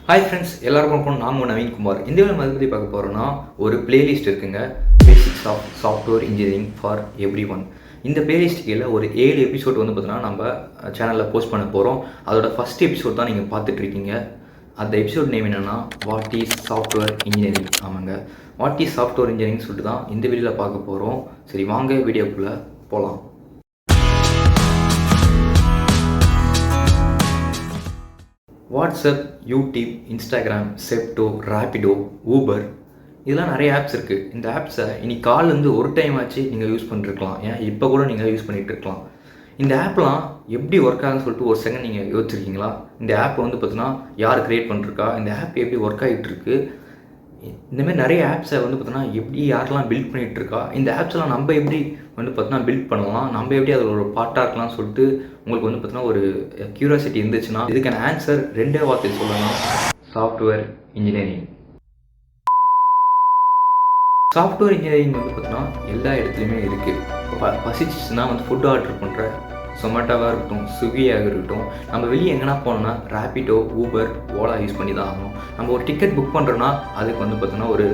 Hi friends, எல்லாருக்கும் வணக்கம். நான் உங்கள் நவீன்குமார். இந்த வீடியோ நம்ம பற்றி பார்க்க போகிறோன்னா ஒரு பிளேலிஸ்ட் இருக்குங்க. Basics of software engineering for everyone. இந்த பிளேலிஸ்ட் கீழே ஒரு 7 எபிசோட் வந்து பார்த்தீங்கன்னா நம்ம சேனலில் போஸ்ட் பண்ண போகிறோம். அதோட ஃபஸ்ட் எபிசோட் தான் நீங்கள் பார்த்துட்ருக்கீங்க. அந்த எபிசோட் நேம் என்னென்னா வாட் இஸ் சாஃப்ட்வேர் இன்ஜினியரிங். ஆமாங்க, வாட் இஸ் சாஃப்ட்வேர் இன்ஜினியரிங் சொல்லிட்டு தான் இந்த வீடியோவில் பார்க்க போகிறோம். சரி, வாங்க வீடியோக்குள்ளே போகலாம். WhatsApp, YouTube, Instagram, Zepto, Rapido, Uber, இதெல்லாம் நிறைய ஆப்ஸ் இருக்குது. இந்த ஆப்ஸை இன்னைக்கு காலிலேருந்து ஒரு டைம் ஆச்சு நீங்கள் யூஸ் பண்ணிருக்கலாம். ஏன் இப்போ கூட நீங்கள் யூஸ் பண்ணிகிட்டு இருக்கலாம். இந்த ஆப்லாம் எப்படி ஒர்க் ஆகுதுன்னு சொல்லிட்டு ஒரு செகண்ட் நீங்கள் யோசிச்சிருக்கீங்களா? இந்த ஆப் வந்து பார்த்தீங்கன்னா யார் க்ரியேட் பண்ணிருக்கா, இந்த ஆப் எப்படி ஒர்க் ஆகிட்டு இருக்கு, இந்தமாதிரி நிறைய ஆப்ஸை வந்து பார்த்தீங்கன்னா எப்படி யாரெல்லாம் பில்ட் பண்ணிகிட்டு இருக்கா, இந்த ஆப்ஸ்லாம் நம்ம எப்படி வந்து பார்த்தீங்கன்னா பில்ட் பண்ணலாம், நம்ம எப்படி அதில் ஒரு பார்ட்டாக இருக்கலாம்னு சொல்லிட்டு உங்களுக்கு வந்து பார்த்தீங்கன்னா ஒரு க்யூரியாசிட்டி இருந்துச்சுன்னா இதுக்கான ஆன்சர் ரெண்டே வார்த்தை சொல்லலாம்: சாஃப்ட்வேர் இன்ஜினியரிங். சாஃப்ட்வேர் இன்ஜினியரிங் வந்து பார்த்தீங்கன்னா எல்லா இடத்துலையுமே இருக்குது. பசிச்சுன்னா வந்து ஃபுட் ஆர்டர் பண்ணுற சொமேட்டோவாக இருக்கட்டும், ஸ்விக்கியாக இருக்கட்டும், நம்ம வெளியே எங்கன்னா போனோம்னா ரேபிடோ, ஊபர், ஓலா யூஸ் பண்ணி தான் ஆகணும். நம்ம ஒரு டிக்கெட் புக் பண்ணுறோன்னா அதுக்கு வந்து பார்த்தோன்னா ஒரு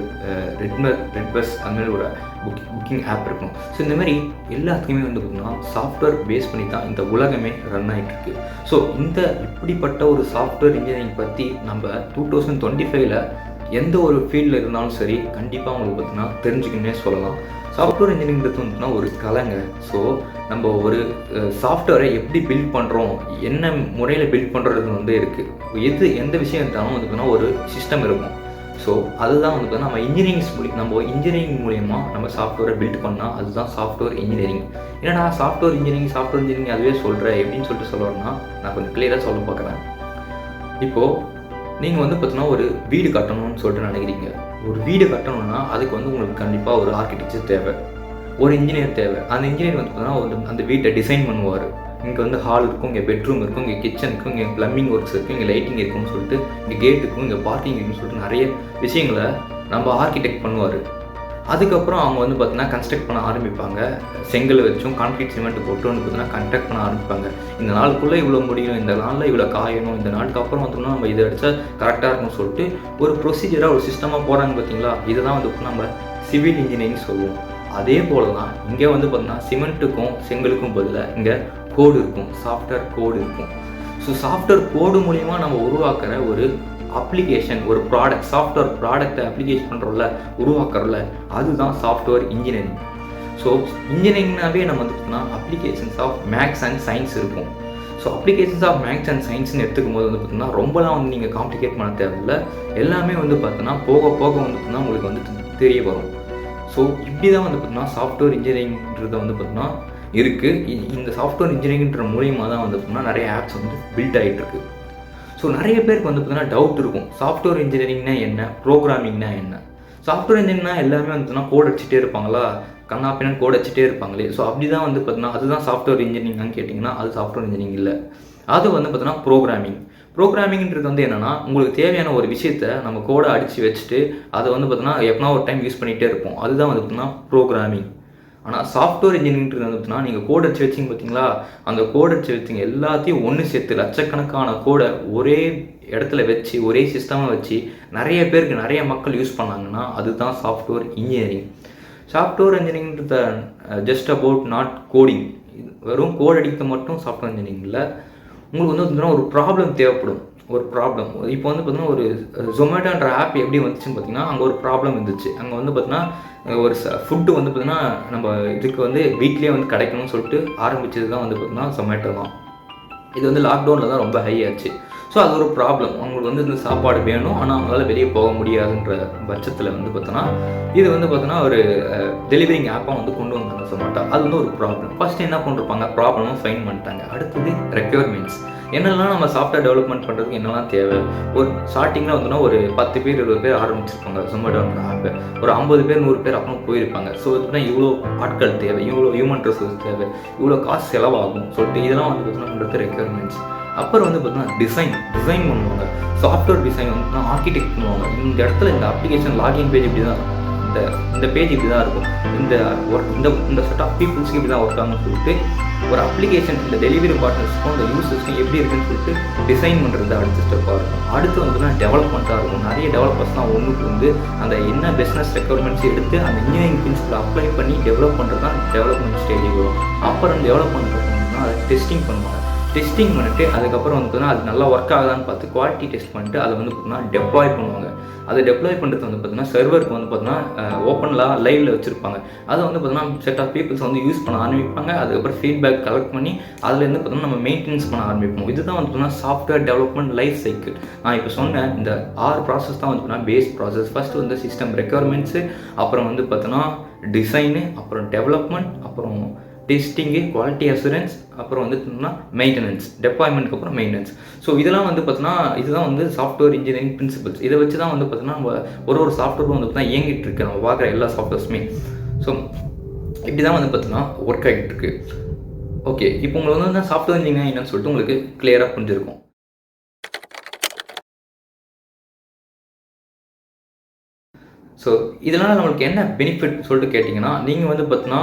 ரெட் பஸ் அதுமாதிரி ஒரு புக்கிங் ஆப் இருக்கும். ஸோ இந்தமாதிரி எல்லாத்துக்குமே வந்து பார்த்தீங்கன்னா சாஃப்ட்வேர் பேஸ் பண்ணி தான் இந்த உலகமே ரன் ஆகிட்டுருக்கு. ஸோ இந்த இப்படிப்பட்ட ஒரு சாஃப்ட்வேர் இன்ஜினியரிங் பற்றி நம்ம 2025 எந்த ஒரு ஃபீல்டில் இருந்தாலும் சரி கண்டிப்பாக உங்களுக்கு பார்த்தீங்கன்னா தெரிஞ்சுக்கணுன்னே சொல்லலாம். சாஃப்ட்வேர் இன்ஜினியரிங்கிறது வந்துன்னா ஒரு கலைங்க. ஸோ நம்ம ஒரு சாஃப்ட்வேரை எப்படி பில்ட் பண்ணுறோம், என்ன முறையில் பில்ட் பண்ணுறது வந்து இருக்குது. எந்த விஷயம் இருந்தாலும் வந்து ஒரு சிஸ்டம் இருக்கும். ஸோ அதுதான் வந்து நம்ம இன்ஜினியரிங் மூலயமா நம்ம சாஃப்ட்வேரை பில்ட் பண்ணால் அதுதான் சாஃப்ட்வேர் இன்ஜினியரிங். ஏன்னா நான் சாஃப்ட்வேர் இன்ஜினியரிங் அதுவே சொல்கிறேன் எப்படின்னு சொல்லிட்டு சொல்லுவேன்னா நான் கொஞ்சம் கிளியராக சொல்ல பார்க்குறேன். இப்போது நீங்கள் வந்து பார்த்தீங்கன்னா ஒரு வீடு கட்டணும்னு சொல்லிட்டு நினைக்கிறீங்க. ஒரு வீடு கட்டணும்னா அதுக்கு வந்து உங்களுக்கு கண்டிப்பாக ஒரு ஆர்கிடெக்சர் தேவை, ஒரு இன்ஜினியர் தேவை. அந்த இன்ஜினியர் வந்து பார்த்தீங்கன்னா அந்த வீட்டை டிசைன் பண்ணுவார். இங்கே வந்து ஹால் இருக்கும், இங்கே பெட்ரூம் இருக்கும், இங்கே கிச்சன் இருக்கும், இங்கே ப்ளம்பிங் ஒர்க்ஸ் இருக்குது, இங்கே லைட்டிங் இருக்குன்னு சொல்லிட்டு, இங்கே கேட் இருக்கும், இங்கே பார்க்கிங் இருக்குன்னு சொல்லிட்டு நிறைய விஷயங்களை நம்ம ஆர்கிடெக்ட் பண்ணுவார். அதுக்கப்புறம் அவங்க வந்து பார்த்தீங்கன்னா கன்ஸ்ட்ரக்ட் பண்ண ஆரம்பிப்பாங்க. செங்கல் வச்சும் கான்க்ரீட் சிமெண்ட் போட்டு வந்து பார்த்தீங்கன்னா கன்ஸ்ட்ரக்ட் பண்ண ஆரம்பிப்பாங்க. இந்த நாளுக்குள்ளே இவ்வளோ முடியும், இந்த நாளில் இவ்வளோ காயணும், இந்த நாளுக்கு அப்புறம் வந்தோம்னா நம்ம இதை அடித்தா கரெக்டாக இருக்கும்னு சொல்லிட்டு ஒரு ப்ரொசீஜராக ஒரு சிஸ்டமாக போகிறாங்க பார்த்தீங்களா. இதை தான் வந்து நம்ம சிவில் இன்ஜினியரிங் சொல்லுவோம். அதே போல் தான் இங்கே வந்து பார்த்தீங்கன்னா சிமெண்ட்டுக்கும் செங்கலுக்கும் பதிலாக இங்கே கோடு இருக்கும், சாஃப்ட்வேர் கோடு இருக்கும். ஸோ சாஃப்ட்வேர் கோடு மூலிமா நம்ம உருவாக்குற ஒரு அப்ளிகேஷன், ஒரு ப்ராடக்ட், சாஃப்ட்வேர் ப்ராடக்டை அப்ளிகேஷன் பண்ணுறோம்ல, உருவாக்குறோம்ல, அதுதான் சாஃப்ட்வேர் இன்ஜினியரிங். ஸோ இன்ஜினியரிங்னாவே நம்ம வந்து பார்த்தீங்கன்னா applications of maths and science இருக்கும். So applications of maths and சயின்ஸ்னு எடுத்துக்கும் போது வந்து பார்த்தீங்கன்னா ரொம்பலாம் வந்து நீங்கள் காம்ப்ளிகேட் பண்ண தேவையில்லை. எல்லாமே வந்து பார்த்தீங்கன்னா போக போக வந்து பார்த்தீங்கன்னா உங்களுக்கு வந்து தெரிய வரும். ஸோ இப்படி தான் வந்து பார்த்தீங்கன்னா சாஃப்ட்வேர் இன்ஜினியரிங்கிறத வந்து பார்த்தீங்கன்னா இருக்குது. இந்த சாஃப்ட்வேர் இன்ஜினியரிங்ன்ற மூலியமாக தான் வந்து பார்த்தீங்கன்னா நிறைய ஆப்ஸ் வந்து பில்ட் ஆகிட்டு இருக்குது. ஸோ நிறைய பேருக்கு வந்து பார்த்தீங்கன்னா டவுட் இருக்கும், சாஃப்ட்வேர் இன்ஜினியரிங்னா என்ன, ப்ரோக்ராமிங்னா என்ன. சாஃப்ட்வேர் இன்ஜினியரிங்னா எல்லாமே வந்து பார்த்தீங்கன்னா கோட் அடிச்சுட்டே இருப்பாங்களா, கண்ணாப்பின்னு கோட் அடிச்சுட்டே இருப்பாங்களே. ஸோ அப்படி தான் வந்து பார்த்தீங்கன்னா அதுதான் சாஃப்ட்வேர் இன்ஜினியரிங்னு கேட்டிங்கன்னா அது சாஃப்ட்வேர் இன்ஜினியரிங் இல்லை. அது வந்து பார்த்தீங்கன்னா ப்ரோக்ராமிங்கிறது வந்து என்னென்னா உங்களுக்கு தேவையான ஒரு விஷயத்தை நம்ம கோடை அடித்து வச்சுட்டு அதை வந்து பார்த்தீங்கன்னா எப்பனா ஒரு டைம் யூஸ் பண்ணிகிட்டே இருப்போம். அதுதான் வந்து பார்த்தீங்கன்னா ப்ரோக்ராமிங். ஆனால் சாஃப்ட்வேர் இன்ஜினியரிங்கிறது வந்து பார்த்தீங்கன்னா நீங்கள் கோட் அடிச்சு வச்சிங்க பார்த்தீங்களா, அந்த கோட் அடிச்சு வச்சிங்க எல்லாத்தையும் ஒன்று சேர்த்து லட்சக்கணக்கான கோடை ஒரே இடத்துல வச்சு ஒரே சிஸ்டமாக வச்சு நிறைய பேருக்கு நிறைய மக்கள் யூஸ் பண்ணாங்கன்னா அதுதான் சாஃப்ட்வேர் இன்ஜினியரிங். சாஃப்ட்வேர் இன்ஜினியரிங்கிறத ஜஸ்ட் அபவுட் நாட் கோடிங், வெறும் கோட் அடிக்க மட்டும் சாஃப்ட்வேர் இன்ஜினியரிங் இல்லை. உங்களுக்கு வந்து பார்த்தீங்கன்னா ஒரு ப்ராப்ளம் தேவைப்படும். ஒரு ப்ராப்ளம் இப்போ வந்து பார்த்தீங்கன்னா ஒரு ஜொமேட்டோன்ற ஆப் எப்படி வந்துச்சுன்னு பார்த்தீங்கன்னா அங்கே ஒரு ப்ராப்ளம் இருந்துச்சு. அங்கே வந்து பார்த்தீங்கன்னா ஒரு ஃபுட்டு வந்து பார்த்தீங்கன்னா நம்ம இதுக்கு வந்து வீட்லேயே வந்து கிடைக்கணும்னு சொல்லிட்டு ஆரம்பித்தது தான் வந்து பார்த்தீங்கன்னா ஜொமேட்டோ தான். இது வந்து லாக்டவுனில் தான் ரொம்ப ஹை ஆச்சு. ஸோ அது ஒரு ப்ராப்ளம். அவங்களுக்கு வந்து இந்த சாப்பாடு வேணும், ஆனால் அவங்களால வெளியே போக முடியாதுன்ற பட்சத்தில் வந்து பார்த்தோன்னா இது வந்து பார்த்தோன்னா ஒரு டெலிவரிங் ஆப்பாக வந்து கொண்டு வந்தாங்க ஜொமேட்டோ. அது வந்து ஒரு ப்ராப்ளம். ஃபஸ்ட்டு என்ன பண்ணிருப்பாங்க, ப்ராப்ளமும் ஃபைன் பண்ணிட்டாங்க. அடுத்தது ரெக்யர்மெண்ட்ஸ், என்னெல்லாம் நம்ம சாஃப்ட்வேர் டெவலப்மெண்ட் பண்ணுறதுக்கு என்னெல்லாம் தேவை. ஒரு ஸ்டார்டிங்கில் வந்துன்னா ஒரு 10 பேர் 20 பேர் ஆரம்பிச்சிருப்பாங்க ஜொமேட்டோன்ற ஆப்பை. ஒரு 50 பேர் 100 பேர் அப்புறம் போயிருப்பாங்க. ஸோ இதுனா இவ்வளோ ஆட்கள் தேவை, இவ்வளோ ஹியூமன் ரிசோர்ஸ் தேவை, இவ்வளோ காசு செலவாகும் சொல்லிட்டு இதெல்லாம் வந்து பார்த்தீங்கன்னா பண்ணுறது ரெக்யர்மெண்ட்ஸ். அப்புறம் வந்து பார்த்தீங்கன்னா டிசைன் பண்ணுவாங்க. சாஃப்ட்வேர் டிசைன் வந்து ஆர்கிடெக்ட் பண்ணுவாங்க. இந்த இடத்துல இந்த அப்ளிகேஷன் லாகின் பேஜ் இப்படி தான் இந்த பேஜ் இப்படி தான் இருக்கும், இந்த ஒர்க் இந்த செட் ஆஃப் பீப்புள்ஸ்க்கு இப்படி தான் ஒர்க் ஆகும்னு சொல்லிட்டு ஒரு அப்ளிகேஷன் இந்த டெலிவரி பார்ட்னர்ஸ்க்கும் இந்த யூசர்ஸ்க்கும் எப்படி இருக்குன்னு சொல்லிட்டு டிசைன் பண்ணுறது அடுத்த ஸ்டெப்பாக இருக்கும். அடுத்து வந்துன்னா டெவலப்மெண்ட்டாக இருக்கும். நிறைய டெவலப்பர்ஸ்லாம் ஒன்றுக்கு வந்து அந்த என்ன பிஸ்னஸ் ரெக்குயர்மெண்ட்ஸ் எடுத்து அந்த இன்ஜினியரிங் பிரின்சிபல் அப்ளை பண்ணி டெவலப் பண்ணுறது தான் டெவலப்மெண்ட் ஸ்டேஜுக்கு வரும். அப்புறம் டெவலப் பண்ணுறதுனா அதை டெஸ்டிங் பண்ணுவாங்க. டெஸ்டிங் பண்ணிட்டு அதுக்கப்புறம் வந்து பார்த்தீங்கன்னா அது நல்லா ஒர்க் ஆகுதான்னு பார்த்து குவாலிட்டி டெஸ்ட் பண்ணிட்டு அதை வந்து பார்த்தீங்கன்னா டெப்ளாய் பண்ணுவாங்க. அதை டெப்ளாய் பண்ணுறது வந்து பார்த்தீங்கன்னா சர்வருக்கு வந்து பார்த்தீங்கன்னா ஓப்பனில் லைவில் வச்சுருப்பாங்க. அதை வந்து பார்த்தீங்கன்னா செட் ஆஃப் பீப்புள்ஸ் வந்து யூஸ் பண்ண ஆரம்பிப்பாங்க. அதுக்கப்புறம் ஃபீட்பேக் கலெக்ட் பண்ணி அதுலேருந்து பார்த்தீங்கன்னா நம்ம மெயின்டெனன்ஸ் பண்ண ஆரம்பிப்போம். இதுதான் வந்து பார்த்தீங்கன்னா சாஃப்ட்வேர் டெவலப்மெண்ட் லைஃப் சைக்கிள். நான் இப்போ சொன்ன இந்த 6 ப்ராசஸ் தான் வந்து பார்த்தீங்கன்னா பேஸ் ப்ராசஸ். ஃபஸ்ட்டு வந்து சிஸ்டம் ரெக்குயர்மெண்ட்ஸு, அப்புறம் வந்து பார்த்தீங்கன்னா டிசைனு, அப்புறம் டெவலப்மெண்ட், அப்புறம் டெஸ்டிங்கு, குவாலிட்டி அசூரன்ஸ், அப்புறம் வந்து மெயின்டெனன்ஸ், டெப்ளாய்மெண்ட்க்கு அப்புறம் மெயின்டெனன்ஸ். ஸோ இதெல்லாம் வந்து பார்த்தீங்கன்னா இதுதான் வந்து சாஃப்ட்வேர் இன்ஜினியரிங் பிரின்சிபல்ஸ். இதை வச்சு தான் வந்து பார்த்தீங்கன்னா நம்ம ஒரு சாஃப்ட்வேரும் வந்து பார்த்தீங்கன்னா இயங்கிட்டு இருக்கு. நம்ம பார்க்குற எல்லா சாஃப்ட்வேர்ஸுமே ஸோ இப்படி தான் வந்து பார்த்தீங்கன்னா ஒர்க் ஆகிட்டு இருக்கு. ஓகே, இப்போ உங்களுக்கு வந்து சாஃப்ட்வேர் இன்ஜினியரிங் என்னன்னு சொல்லிட்டு உங்களுக்கு கிளியராக புரிஞ்சிருக்கும். ஸோ இதனால் நம்மளுக்கு என்ன பெனிஃபிட் சொல்லிட்டு கேட்டிங்கன்னா, நீங்கள் வந்து பார்த்தீங்கன்னா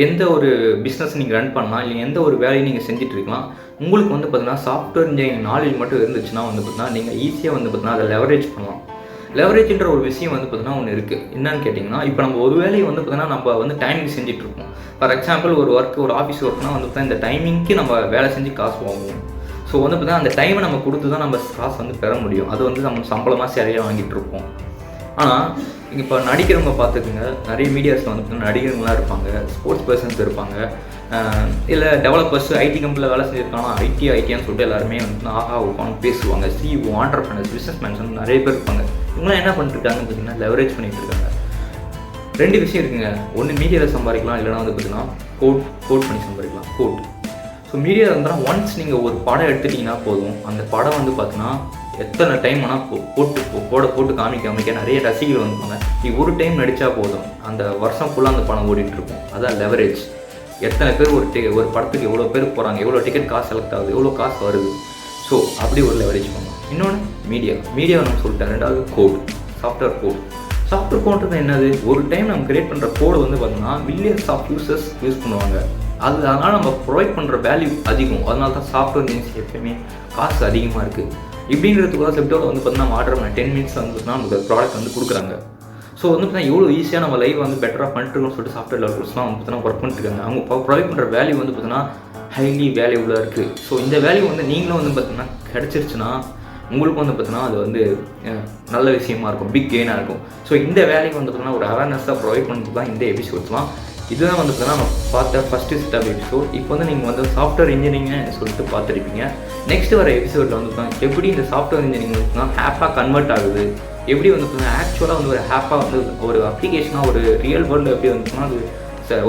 எந்த ஒரு பிஸ்னஸ் நீங்கள் ரன் பண்ணலாம், இல்லை எந்த ஒரு வேலையை நீங்கள் செஞ்சுட்டு இருக்கலாம். உங்களுக்கு வந்து பார்த்தீங்கன்னா சாஃப்ட்வேர் இன்ஜினியரிங் நாலேஜ் மட்டும் இருந்துச்சுன்னா வந்து பார்த்தீங்கன்னா நீங்கள் ஈஸியாக வந்து பார்த்தீங்கன்னா அதை லெவரேஜ் பண்ணலாம். லெவரேஜ்ன்ற ஒரு விஷயம் வந்து பார்த்தீங்கன்னா ஒன்று இருக்குது. என்னன்னு கேட்டிங்கன்னா, இப்போ நம்ம ஒரு வேலையை வந்து பார்த்தீங்கன்னா நம்ம வந்து டைமிங் செஞ்சுட்ருக்கோம். ஃபார் எக்ஸாம்பிள் ஒரு ஆஃபீஸ் ஒர்க்னா வந்து பார்த்தீங்கன்னா இந்த டைமிங்க்கு நம்ம வேலை செஞ்சு காசு வாங்குவோம். ஸோ வந்து பார்த்தீங்கன்னா அந்த டைமை நம்ம கொடுத்து தான் நம்ம காசு வந்து பெற முடியும். அது வந்து நம்ம சம்பளமாக சரியாக வாங்கிட்டு இருப்போம். ஆனால் இப்போ நடிக்கிறவங்க பார்த்துக்குங்க, நிறைய மீடியாஸில் வந்து நடிகர்கள்லாம் இருப்பாங்க, ஸ்போர்ட்ஸ் பர்சன்ஸ் இருப்பாங்க, இல்லை டெவலப்பர்ஸ் ஐடி கம்பெனியில் வேலை செஞ்சுருக்காங்கன்னா ஐடியான்னு சொல்லிட்டு எல்லாருமே வந்து ஆஹா உட்காந்து பேசுவாங்க. சிஇஓ, ஆண்டர்பிரனர்ஸ், பிஸ்னஸ் மேன்ஸ் வந்து நிறைய பேர் இருப்பாங்க. இவங்களாம் என்ன பண்ணிட்டு இருக்காங்கன்னு பார்த்தீங்கன்னா லெவரேஜ் பண்ணிட்டு இருக்காங்க. 2 விஷயம் இருக்குங்க. ஒன்று மீடியாவில் சம்பாதிக்கலாம், இல்லைனா வந்து பார்த்தீங்கன்னா கோட் பண்ணி சம்பாதிக்கலாம். கோட். ஸோ மீடியாவில் இருந்தால் ஒன்ஸ் நீங்கள் ஒரு படம் எடுத்துட்டிங்கன்னா போதும், அந்த படம் வந்து பார்த்தீங்கன்னா எத்தனை டைம் ஆனால் போட்டு காமிக்க நிறைய ரசிகர்கள் வந்துப்பாங்க. நீ ஒரு டைம் நடித்தா போதும், அந்த வருஷம் ஃபுல்லாக அந்த படம் ஓடிட்டுருக்கும். அதான் லெவரேஜ். எத்தனை பேர் ஒரு படத்துக்கு எவ்வளோ பேர் போகிறாங்க, எவ்வளோ டிக்கெட் காசு செலக்ட் ஆகுது, எவ்வளோ காசு வருது. ஸோ அப்படி ஒரு லெவரேஜ் பண்ணலாம். இன்னொன்று மீடியாவை நம்ம சொல்லிட்டேன். 2வது கோட், சாஃப்ட்வேர் கோட். சாஃப்ட்வேர் கோடுன்றது என்னது? ஒரு டைம் நம்ம கிரியேட் பண்ணுற கோடு வந்து பார்த்தீங்கன்னா மில்லியன்ஸ் ஆஃப் யூசர்ஸ் யூஸ் பண்ணுவாங்க. அதனால் நம்ம ப்ரொவைட் பண்ணுற வேல்யூ அதிகம். அதனால தான் சாஃப்ட்வேர் இன்ஜினியரிங் எப்பயுமே காசு அதிகமாக இருக்குது. இப்படின்றதுக்காக செப்டோட வந்து பார்த்தீங்கன்னா நம்ம ஆர்டர் பண்ண 10 மினிட்ஸ் வந்து பார்த்தீங்கன்னா நமக்கு ப்ராடக்ட் வந்து கொடுக்குறாங்க. ஸோ வந்து பார்த்தீங்கன்னா எவ்வளோ ஈஸியாக நம்ம லைஃப் வந்து பெட்டராக பண்ணிட்டுருக்கோம்னு சொல்லிட்டு சாஃப்ட்வேர் டெவலப்பர்ஸ்லாம் வந்து பார்த்தீங்கன்னா ஒர்க் பண்ணிட்டுருக்காங்க. அவங்க ப்ரொவைட் பண்ணுற வேல்யூ வந்து பார்த்தீங்கன்னா ஹைலி வேல்யூபுளாக இருக்குது. ஸோ இந்த வேல்யூ வந்து நீங்களும் வந்து பார்த்தீங்கன்னா கிடச்சிருச்சுன்னா உங்களுக்கும் வந்து பார்த்தீங்கன்னா அது வந்து நல்ல விஷயமா இருக்கும், பிக் கெயினாக இருக்கும். ஸோ இந்த வேல்யூ வந்து பார்த்தீங்கன்னா ஒரு அவேர்னஸாக ப்ரொவைட் பண்ணுறது தான் இந்த எபிசோட்ஸ்லாம். இதுதான் வந்து பார்த்தீங்கன்னா நம்ம பார்த்த ஃபஸ்ட்டு செட் ஆஃப் எபிசோட். இப்போ வந்து நீங்கள் வந்து சாஃப்ட்வேர் இன்ஜினியரிங்னு சொல்லிட்டு பார்த்துருப்பீங்க. நெக்ஸ்ட் வர எபிசோடில் வந்து பார்த்தீங்கன்னா எப்படி இந்த சாஃப்ட்வேர் இன்ஜினியரிங் வந்து ஹேப்பாக கன்வெர்ட் ஆகுது, எப்படி வந்து பார்த்தீங்கன்னா ஆக்சுவலாக வந்து ஒரு ஹேப்பாக வந்து ஒரு அப்ளிகேஷனாக ஒரு ரியல் வேர்ல்டு எப்படி வந்துச்சுன்னா அது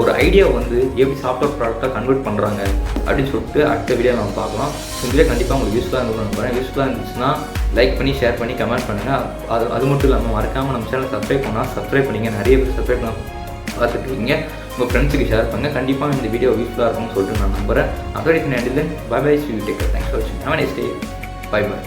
ஒரு ஐடியா வந்து எப்படி சாஃப்ட்வேர் ப்ராடக்டாக கன்வெர்ட் பண்ணுறாங்க அப்படின்னு சொல்லிட்டு அடுத்த வீடியோ நம்ம பார்க்கலாம். இந்த வீடியோ கண்டிப்பாக உங்களுக்கு யூஸ்ஃபுல்லாக இருந்துன்னு நம்புறேன். யூஸ்ஃபுல்லாக இருந்துச்சுன்னா லைக் பண்ணி, ஷேர் பண்ணி, கமெண்ட் பண்ணுங்கள். அது மட்டும் இல்லாமல் மறக்காமல் நம்ம சேனல் சப்ஸ்கிரைப் பண்ணால் சப்ஸ்கிரைப் பண்ணிங்க. நிறைய பேர் சப்ஸ்கிரைப் பண்ண பார்த்துருக்கீங்க. உங்கள் ஃப்ரெண்ட்ஸுக்கு ஷேர் பண்ணுங்கள். கண்டிப்பாக இந்த வீடியோ யூஸ்ஃபுல்லாக இருக்கும்னு சொல்லிட்டு நான் நம்புகிறேன். அப்படியே bye bye. See you take care. Thanks for வாட்சிங். Have a nice day. Bye by.